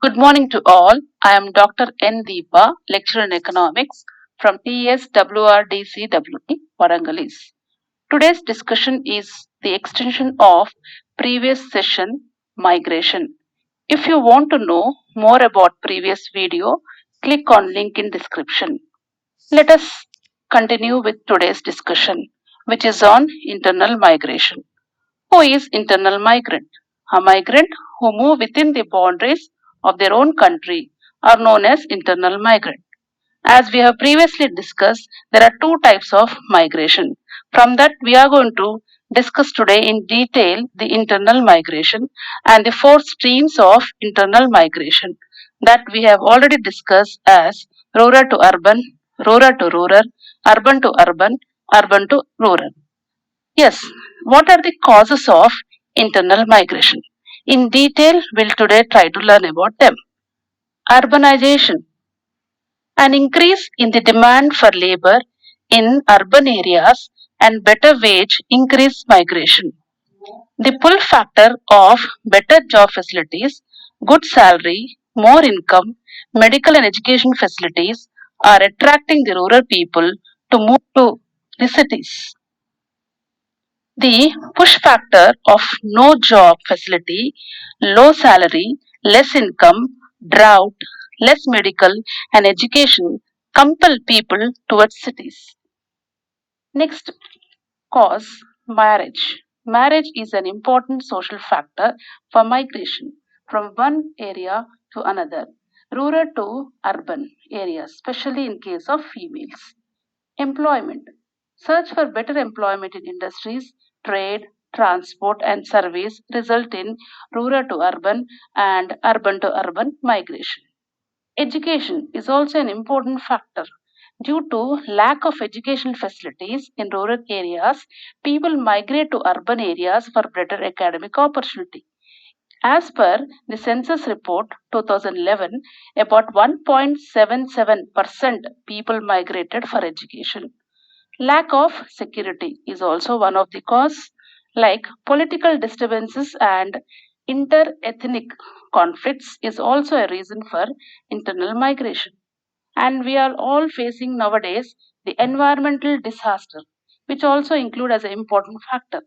Good morning to all. I am Dr. N. Deepa, lecturer in economics from TSWRDCWT, Warangalis. Today's discussion is the extension of previous session migration. If you want to know more about previous video, click on link in description. Let us continue with today's discussion, which is on internal migration. Who is internal migrant? A migrant who move within the boundaries of their own country are known as internal migrant. As we have previously discussed, there are two types of migration. From that, we are going to discuss today in detail the internal migration and the four streams of internal migration that we have already discussed as rural to rural, urban to urban, urban to rural. Yes, what are the causes of internal migration? In detail, we'll today try to learn about them. Urbanization, an increase in the demand for labor in urban areas and better wage increase migration. The pull factor of better job facilities, good salary, more income, medical and education facilities are attracting the rural people to move to the cities. The push factor of no job facility, low salary, less income, drought, less medical and education compel people towards cities. Next cause, marriage. Marriage is an important social factor for migration from one area to another, rural to urban areas, especially in case of females. Employment. Search for better employment in industries, trade, transport, and service result in rural to urban and urban to urban migration. Education is also an important factor. Due to lack of educational facilities in rural areas, people migrate to urban areas for better academic opportunity. As per the census report 2011, about 1.77% people migrated for education. Lack of security is also one of the cause, like political disturbances and inter-ethnic conflicts is also a reason for internal migration. And we are all facing nowadays the environmental disaster, which also include as an important factor.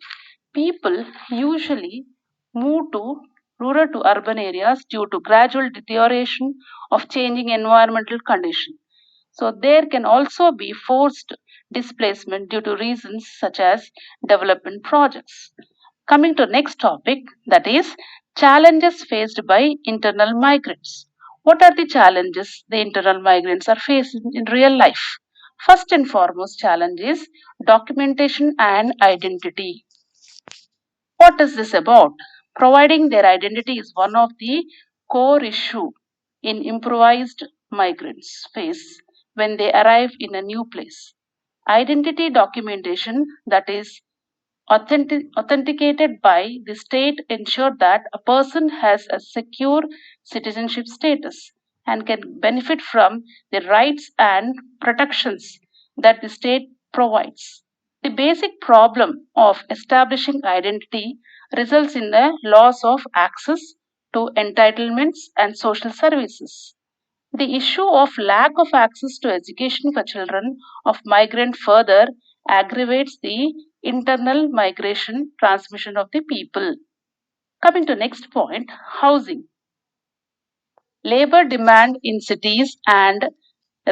People usually move to rural to urban areas due to gradual deterioration of changing environmental conditions. So there can also be forced displacement due to reasons such as development projects. Coming to next topic, that is challenges faced by internal migrants. What are the challenges the internal migrants are facing in real life? First and foremost challenge is documentation and identity. What is this about? Providing their identity is one of the core issue in improvised migrants face when they arrive in a new place. Identity documentation, that is authenticated by the state, ensure that a person has a secure citizenship status and can benefit from the rights and protections that the state provides. The basic problem of establishing identity results in a loss of access to entitlements and social services. The issue of lack of access to education for children of migrant further aggravates the internal migration transmission of the people. Coming to next point, housing. Labor demand in cities and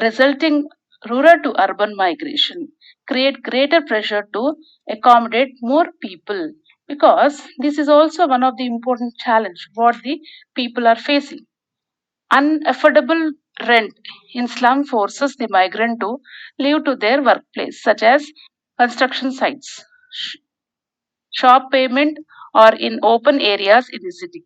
resulting rural to urban migration create greater pressure to accommodate more people, because this is also one of the important challenge what the people are facing. Unaffordable rent in slum forces the migrant to leave to their workplace, such as construction sites, shop payment, or in open areas in the city.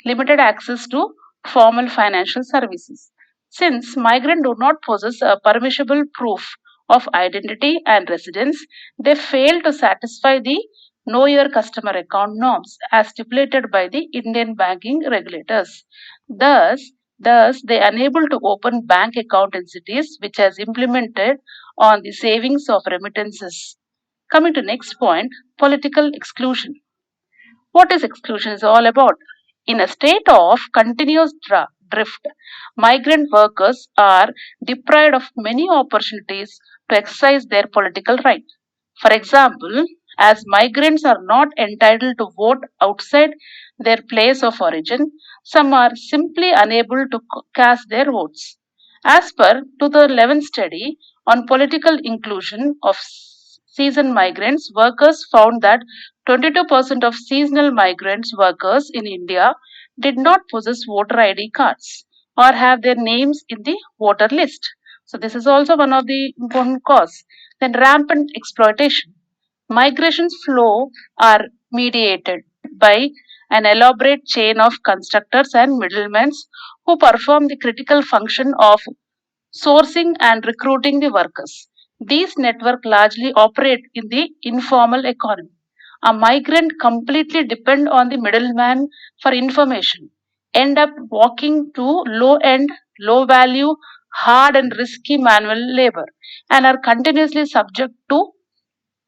Limited access to formal financial services. Since migrants do not possess a permissible proof of identity and residence, they fail to satisfy the know your customer account norms as stipulated by the Indian banking regulators. Thus, thus they unable to open bank account in cities which has implemented on the savings of remittances. Coming to next point, political exclusion. What is exclusion is all about? In a state of continuous drift. Migrant workers are deprived of many opportunities to exercise their political right. For example, as migrants are not entitled to vote outside their place of origin, some are simply unable to cast their votes. As per 2011 study on political inclusion of seasonal migrants, workers found that 22% of seasonal migrants workers in India did not possess voter ID cards or have their names in the voter list. So this is also one of the important cause. Then rampant exploitation. Migration's flow are mediated by an elaborate chain of constructors and middlemen who perform the critical function of sourcing and recruiting the workers. These networks largely operate in the informal economy. A migrant completely depend on the middleman for information, end up walking to low end, low value, hard and risky manual labor, and are continuously subject to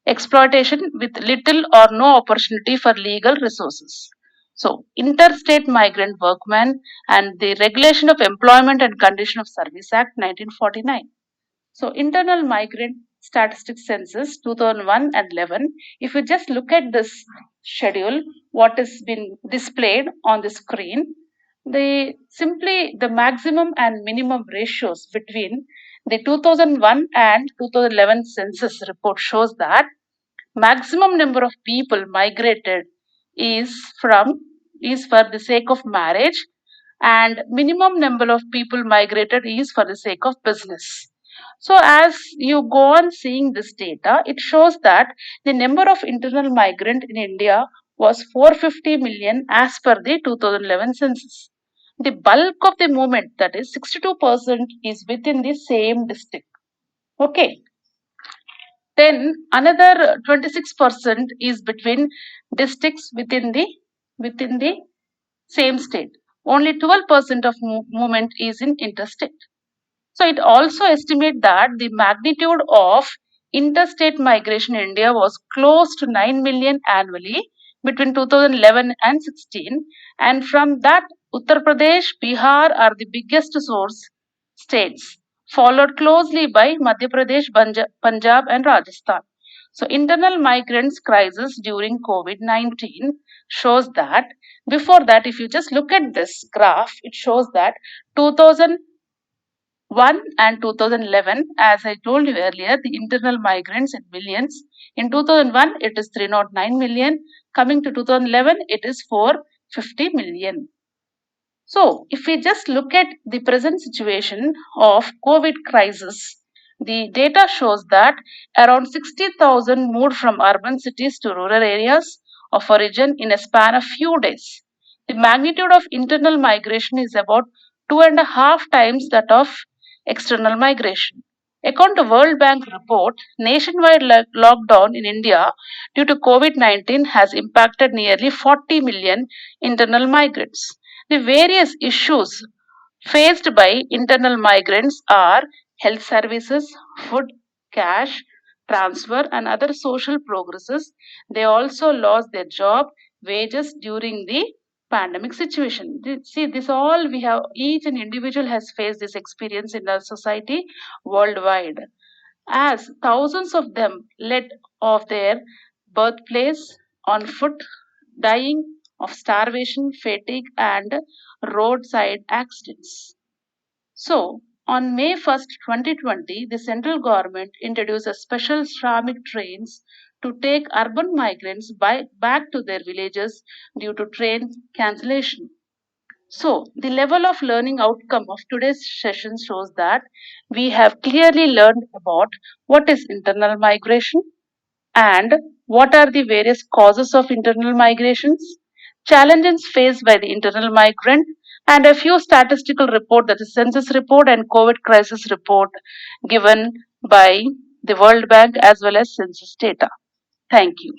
exploitation with little or no opportunity for legal resources. So, interstate migrant workmen and the Regulation of Employment and Condition of Service Act 1949. So, internal migrant statistics census 2001 and 11. If you just look at this schedule, what has been displayed on the screen, the maximum and minimum ratios between the 2001 and 2011 census report shows that maximum number of people migrated is from is for the sake of marriage, and minimum number of people migrated is for the sake of business. So as you go on seeing this data, it shows that the number of internal migrant in India was 450 million as per the 2011 census. The bulk of the movement, that is 62%, is within the same district. Okay, then another 26% is between districts within the same state. Only 12% of movement is in interstate. So it also estimates that the magnitude of interstate migration in India was close to 9 million annually between 2011 and 16, and from that Uttar Pradesh, Bihar are the biggest source states, followed closely by Madhya Pradesh, Punjab and Rajasthan. So internal migrants crisis during COVID-19 shows that before that, if you just look at this graph, it shows that 2001 and 2011, as I told you earlier, the internal migrants in millions. In 2001, it is 309 million. Coming to 2011, it is 450 million. So, if we just look at the present situation of COVID crisis, the data shows that around 60,000 moved from urban cities to rural areas of origin in a span of few days. The magnitude of internal migration is about 2.5 times that of external migration. According to World Bank report, nationwide lockdown in India due to COVID-19 has impacted nearly 40 million internal migrants. The various issues faced by internal migrants are health services, food, cash, transfer, and other social progresses. They also lost their job, wages during the pandemic situation. See, this all we have, each and individual has faced this experience in our society worldwide, as thousands of them led of their birthplace on foot, dying of starvation, fatigue, and roadside accidents. So, on May 1st, 2020, the central government introduced a special Shramik trains to take urban migrants back to their villages due to train cancellation. So, the level of learning outcome of today's session shows that we have clearly learned about what is internal migration and what are the various causes of internal migrations, challenges faced by the internal migrant, and a few statistical report, that is census report and COVID crisis report given by the World Bank as well as census data. Thank you.